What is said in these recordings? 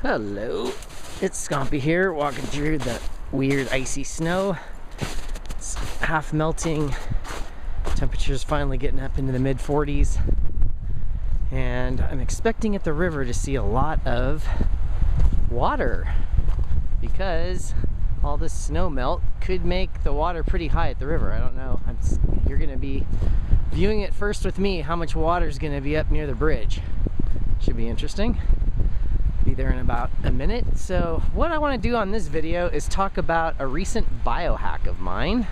Hello, it's Scompy here, walking through the weird icy snow. It's half melting, temperature's finally getting up into the mid-40s, and I'm expecting at the river to see a lot of water because all this snow melt could make the water pretty high at the river. I don't know, you're gonna be viewing it first with me, how much water is gonna be up near the bridge. Should be interesting. Be there in about a minute. So what I want to do on this video is talk about a recent biohack of mine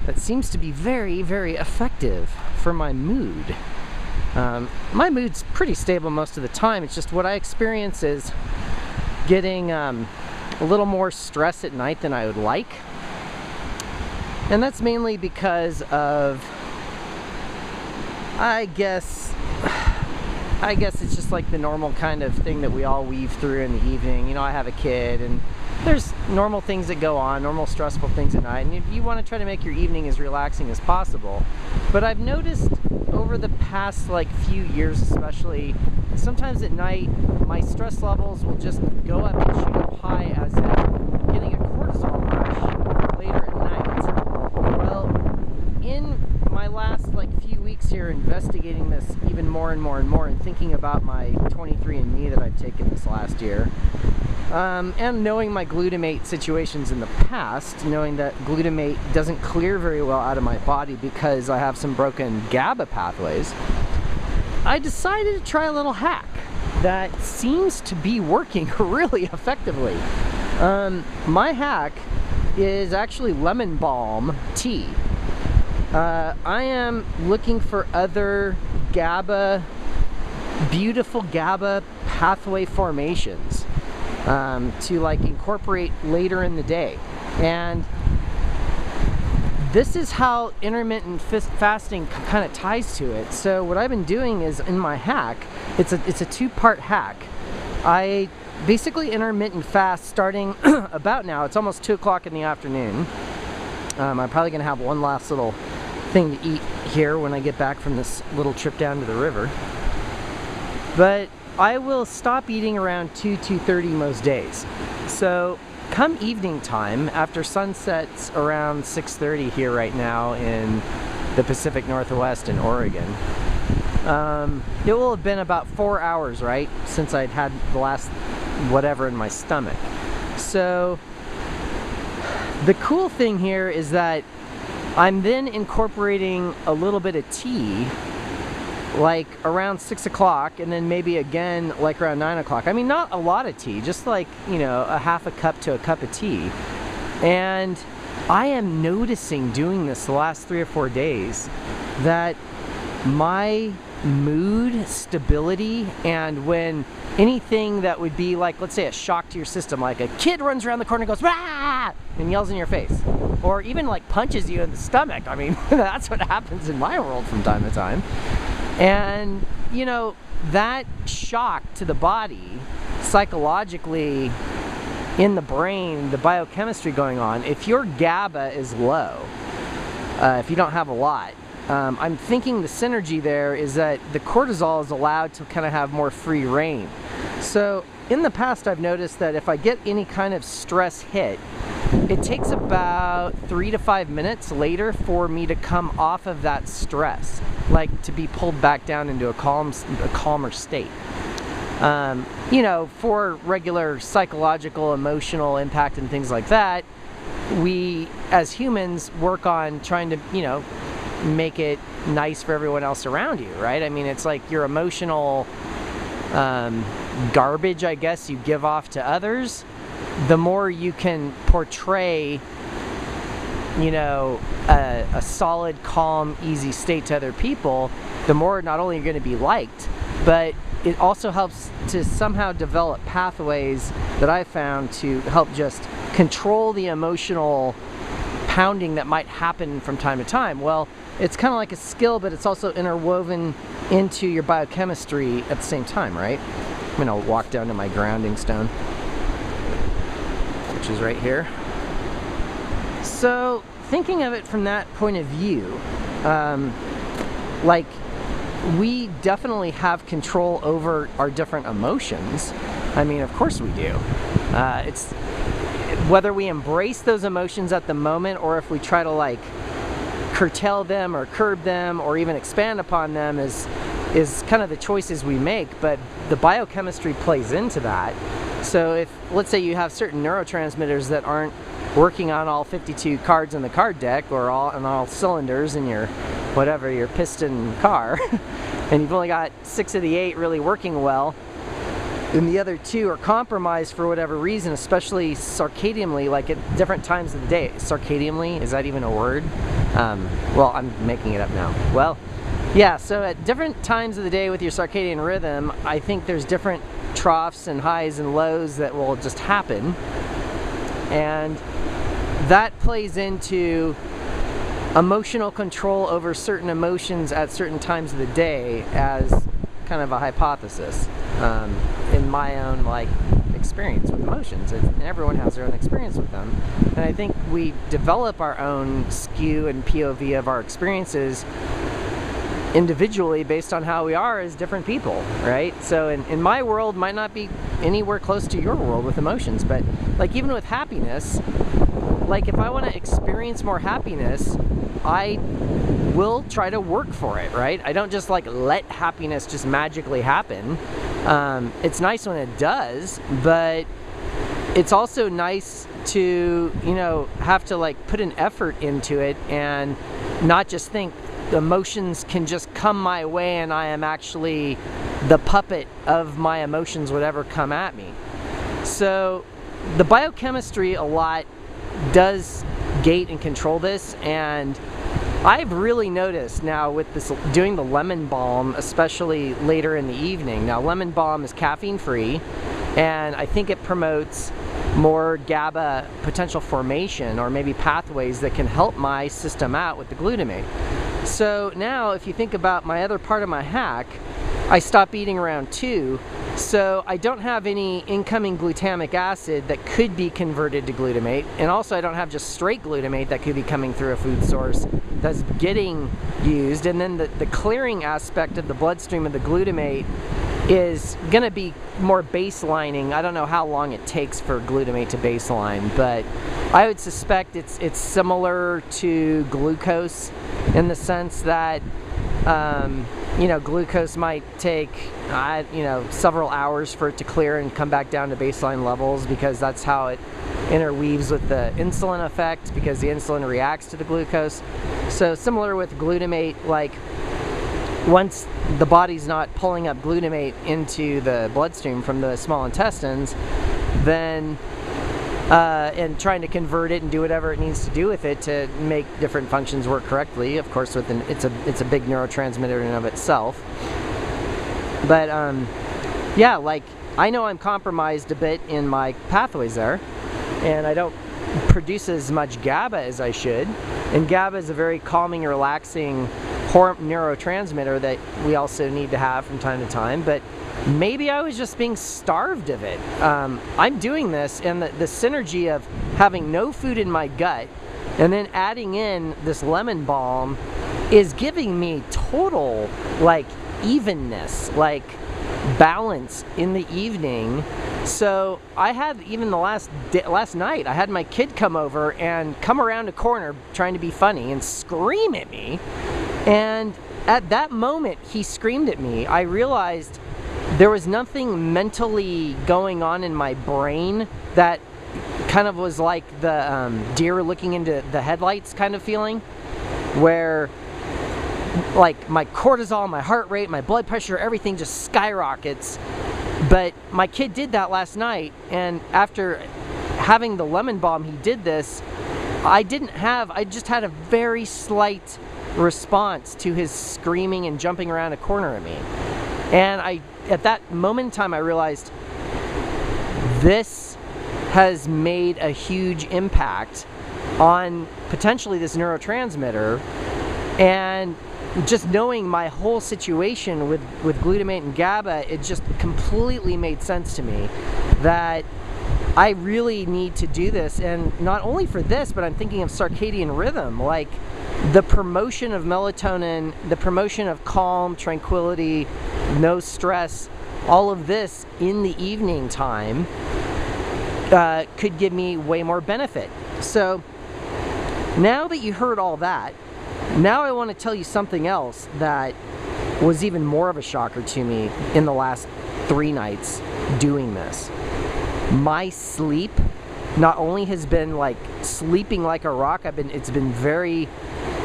that seems to be very, very effective for my mood. My mood's pretty stable most of the time. It's just what I experience is getting a little more stress at night than I would like. And that's mainly because of, I guess it's just like the normal kind of thing that we all weave through in the evening. You know, I have a kid and there's normal things that go on, normal stressful things at night, and you want to try to make your evening as relaxing as possible. But I've noticed over the past few years especially, sometimes at night my stress levels will just go up and shoot up high as if I'm getting a cortisol rush later at night. Well, in my last few weeks here investigating this even more and more and more and thinking about my 23andMe that I've taken this last year, and knowing my glutamate situations in the past, knowing that glutamate doesn't clear very well out of my body because I have some broken GABA pathways, I decided to try a little hack that seems to be working really effectively. My hack is actually Lemonbalm tea. I am looking for other beautiful GABA pathway formations to incorporate later in the day. And this is how intermittent fasting kind of ties to it. So what I've been doing is, in my hack, it's a two-part hack. I basically intermittent fast starting about now. It's almost 2 o'clock in the afternoon. I'm probably gonna have one last little thing to eat here when I get back from this little trip down to the river. But I will stop eating around 2:30 most days. So come evening time, after sunsets around 6:30 here right now in the Pacific Northwest in Oregon, it will have been about 4 hours, right, since I'd had the last whatever in my stomach. So the cool thing here is that I'm then incorporating a little bit of tea around 6 o'clock, and then maybe again around 9 o'clock. I mean, not a lot of tea, just a half a cup to a cup of tea. And I am noticing doing this the last 3 or 4 days that my mood stability, and when anything that would be let's say a shock to your system, like a kid runs around the corner and goes "Rah!" and yells in your face, or even punches you in the stomach. I mean, that's what happens in my world from time to time. And that shock to the body psychologically in the brain, the biochemistry going on, if your GABA is low, if you don't have a lot, I'm thinking the synergy there is that the cortisol is allowed to kind of have more free reign. So in the past, I've noticed that if I get any kind of stress hit, it takes about 3 to 5 minutes later for me to come off of that stress, to be pulled back down into a calmer state. For regular psychological, emotional impact and things like that, we as humans work on trying to, make it nice for everyone else around you, right? I mean, it's your emotional garbage, I guess, you give off to others. The more you can portray, a solid, calm, easy state to other people, the more not only you're going to be liked, but it also helps to somehow develop pathways that I found to help just control the emotional pounding that might happen from time to time. Well, it's kind of like a skill, but it's also interwoven into your biochemistry at the same time, right? I'm going to walk down to my grounding stone, which is right here. So thinking of it from that point of view, we definitely have control over our different emotions. I mean, of course we do. It's whether we embrace those emotions at the moment or if we try to like curtail them or curb them or even expand upon them is kind of the choices we make, but the biochemistry plays into that. So if, let's say you have certain neurotransmitters that aren't working on all 52 cards in the card deck or on all cylinders in your whatever, your piston car, and you've only got 6 of the 8 really working well, and the other 2 are compromised for whatever reason, especially circadianly, like at different times of the day. Circadianly, is that even a word? Well, I'm making it up now. Well, yeah, so at different times of the day with your circadian rhythm, I think there's different troughs and highs and lows that will just happen. And that plays into emotional control over certain emotions at certain times of the day as kind of a hypothesis in my own like experience with emotions. And everyone has their own experience with them. And I think we develop our own skew and POV of our experiences individually based on how we are as different people, right? So in my world might not be anywhere close to your world with emotions, but like even with happiness, like if I want to experience more happiness, I will try to work for it, right? I don't just like let happiness just magically happen. It's nice when it does, but it's also nice to, you know, have to like put an effort into it and not just think the emotions can just come my way and I am actually the puppet of my emotions, whatever come at me. So the biochemistry a lot does gate and control this, and I've really noticed now with this doing the Lemonbalm, especially later in the evening. Now Lemonbalm is caffeine free, and I think it promotes more GABA potential formation or maybe pathways that can help my system out with the glutamate. So now if you think about my other part of my hack, I stop eating around 2, so I don't have any incoming glutamic acid that could be converted to glutamate, and also I don't have just straight glutamate that could be coming through a food source that's getting used, and then the clearing aspect of the bloodstream of the glutamate is going to be more baselining. I don't know how long it takes for glutamate to baseline, but I would suspect it's similar to glucose in the sense that you know, glucose might take you know, several hours for it to clear and come back down to baseline levels, because that's how it interweaves with the insulin effect, because the insulin reacts to the glucose. So similar with glutamate, like once the body's not pulling up glutamate into the bloodstream from the small intestines, then and trying to convert it and do whatever it needs to do with it to make different functions work correctly. Of course, it's a big neurotransmitter in and of itself. But yeah, like I know I'm compromised a bit in my pathways there, and I don't produce as much GABA as I should. And GABA is a very calming, relaxing neurotransmitter that we also need to have from time to time. But maybe I was just being starved of it. I'm doing this, and the synergy of having no food in my gut and then adding in this Lemonbalm is giving me total like evenness, like balance in the evening. So I had even the last night, I had my kid come over and come around a corner trying to be funny and scream at me. And at that moment he screamed at me, I realized there was nothing mentally going on in my brain that kind of was like the deer looking into the headlights kind of feeling, where like my cortisol, my heart rate, my blood pressure, everything just skyrockets. But my kid did that last night, and after having the Lemonbalm, he did this. I just had a very slight response to his screaming and jumping around a corner at me. And at that moment in time, I realized this has made a huge impact on potentially this neurotransmitter. And just knowing my whole situation with glutamate and GABA, it just completely made sense to me that I really need to do this. And not only for this, but I'm thinking of circadian rhythm, like the promotion of melatonin, the promotion of calm, tranquility, no stress, all of this in the evening time could give me way more benefit. So now that you heard all that, now I want to tell you something else that was even more of a shocker to me in the last 3 nights doing this. My sleep not only has been like sleeping like a rock, it's been very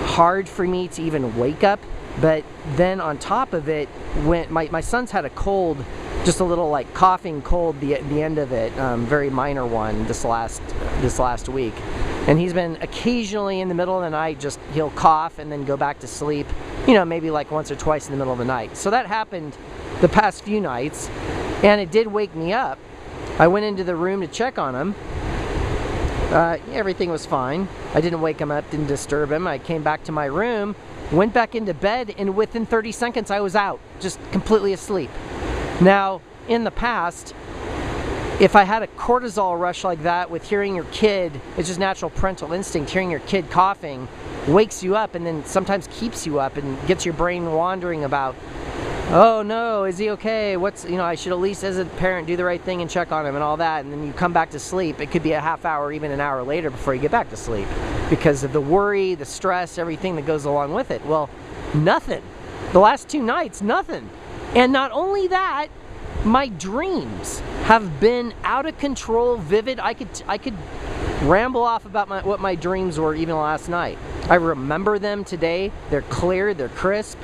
hard for me to even wake up, but then on top of it, when my son's had a cold, just a little like coughing cold the end of it, very minor one this last week, and he's been occasionally in the middle of the night, he'll cough and then go back to sleep, you know, maybe like once or twice in the middle of the night. So that happened the past few nights, and it did wake me up. I went into the room to check on him. Everything was fine. I didn't wake him up, didn't disturb him. I came back to my room, went back into bed, and within 30 seconds I was out, just completely asleep. Now, in the past, if I had a cortisol rush like that with hearing your kid, it's just natural parental instinct, hearing your kid coughing wakes you up and then sometimes keeps you up and gets your brain wandering about, oh no, is he okay? I should at least as a parent do the right thing and check on him and all that, and then you come back to sleep. It could be a half hour, even an hour later before you get back to sleep because of the worry, the stress, everything that goes along with it. Well, nothing. The last 2 nights, nothing. And not only that, my dreams have been out of control, vivid. I could ramble off about what my dreams were even last night. I remember them today. They're clear, they're crisp.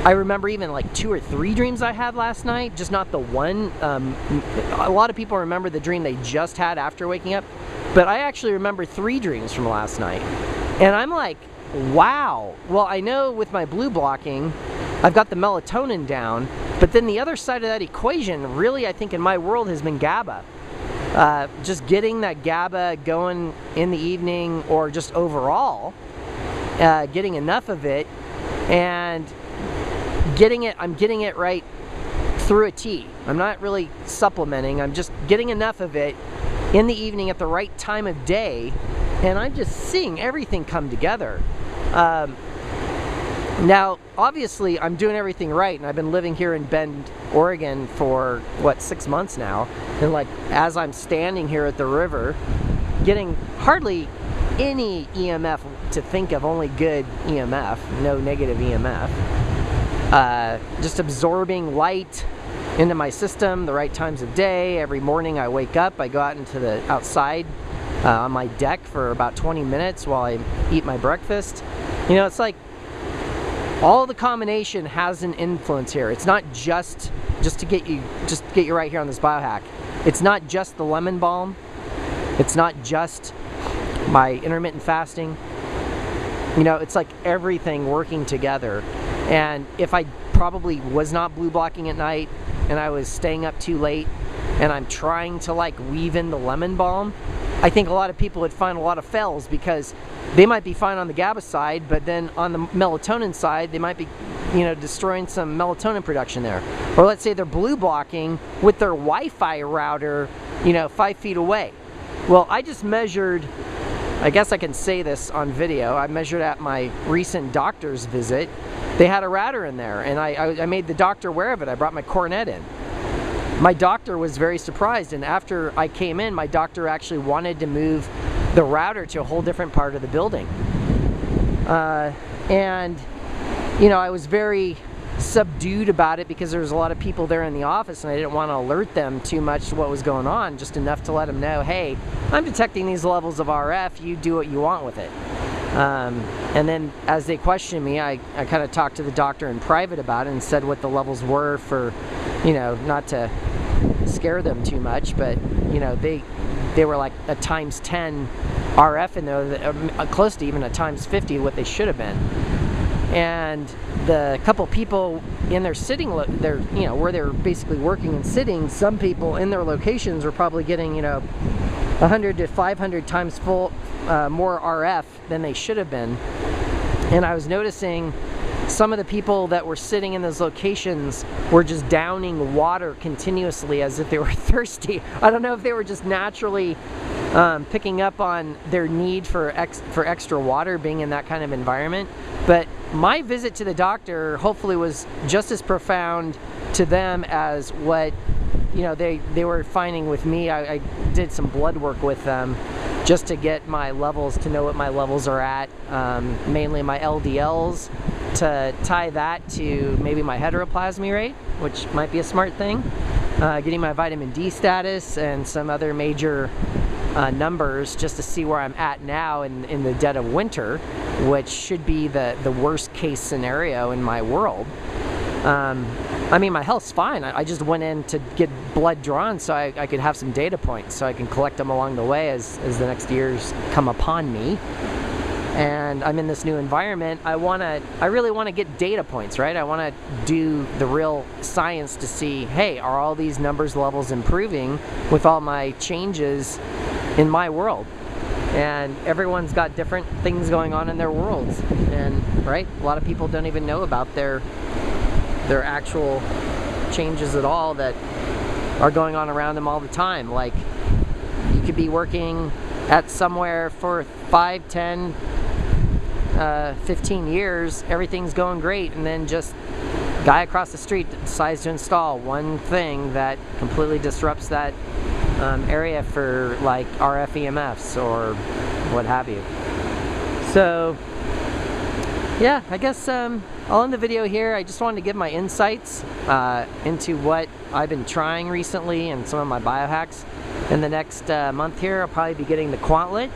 I remember even like 2 or 3 dreams I had last night, just not the one. A lot of people remember the dream they just had after waking up, but I actually remember 3 dreams from last night. And I'm like, wow. Well, I know with my blue blocking, I've got the melatonin down, but then the other side of that equation, really, I think in my world has been GABA. Just getting that GABA going in the evening, or just overall, getting enough of it, and I'm getting it right through a T. I'm not really supplementing, I'm just getting enough of it in the evening at the right time of day, and I'm just seeing everything come together. Now, obviously, I'm doing everything right, and I've been living here in Bend, Oregon for, 6 months now, and like, as I'm standing here at the river, getting hardly any EMF to think of, only good EMF, no negative EMF. Just absorbing light into my system, the right times of day. Every morning I wake up, I go out into the outside on my deck for about 20 minutes while I eat my breakfast. You know, it's like all the combination has an influence here. It's not just to get you right here on this biohack. It's not just the Lemonbalm. It's not just my intermittent fasting. You know, it's like everything working together. And if I probably was not blue blocking at night and I was staying up too late and I'm trying to like weave in the Lemonbalm, I think a lot of people would find a lot of fails, because they might be fine on the GABA side, but then on the melatonin side, they might be, destroying some melatonin production there. Or let's say they're blue blocking with their Wi-Fi router, 5 feet away. Well, I just measured, I guess I can say this on video, I measured at my recent doctor's visit. They had a router in there, and I made the doctor aware of it. I brought my cornet in. My doctor was very surprised, and after I came in, my doctor actually wanted to move the router to a whole different part of the building. And I was very subdued about it because there was a lot of people there in the office, and I didn't want to alert them too much to what was going on, just enough to let them know, hey, I'm detecting these levels of RF, you do what you want with it. And then as they questioned me, I kind of talked to the doctor in private about it and said what the levels were for, not to scare them too much, but they were like a times 10 RF in there, close to even a times 50 what they should have been. And the couple people in their sitting, where they're basically working and sitting, some people in their locations were probably getting 100 to 500 times full more RF than they should have been. And I was noticing some of the people that were sitting in those locations were just downing water continuously as if they were thirsty. I don't know if they were just naturally picking up on their need for extra water being in that kind of environment. But my visit to the doctor hopefully was just as profound to them as what, you know, they were finding with me. I did some blood work with them just to get my levels, to know what my levels are at, mainly my LDLs, to tie that to maybe my heteroplasmy rate, which might be a smart thing, getting my vitamin D status and some other major numbers just to see where I'm at now in the dead of winter, which should be the worst case scenario in my world. I mean, my health's fine. I just went in to get blood drawn so I could have some data points so I can collect them along the way as the next years come upon me. And I'm in this new environment. I really want to get data points, right? I want to do the real science to see, hey, are all these numbers, levels improving with all my changes in my world? And everyone's got different things going on in their worlds. And, right, a lot of people don't even know about their actual changes at all that are going on around them all the time. Like, you could be working at somewhere for 5, 10, 15 years, everything's going great, and then just guy across the street decides to install one thing that completely disrupts that area for like RF EMFs or what have you. So yeah, I guess I'll end the video here. I just wanted to give my insights into what I've been trying recently and some of my biohacks. In the next month here, I'll probably be getting the Quantlet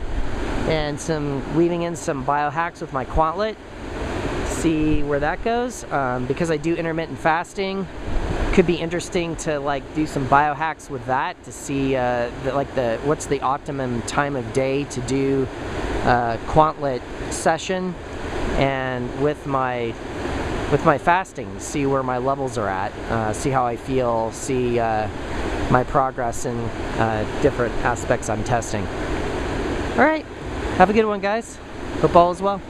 and weaving in some biohacks with my Quantlet. See where that goes. Because I do intermittent fasting, could be interesting to like do some biohacks with that to see what's the optimum time of day to do Quantlet session, and with my fasting, see where my levels are at, see how I feel, see my progress in different aspects I'm testing. All right, have a good one, guys. Hope all is well.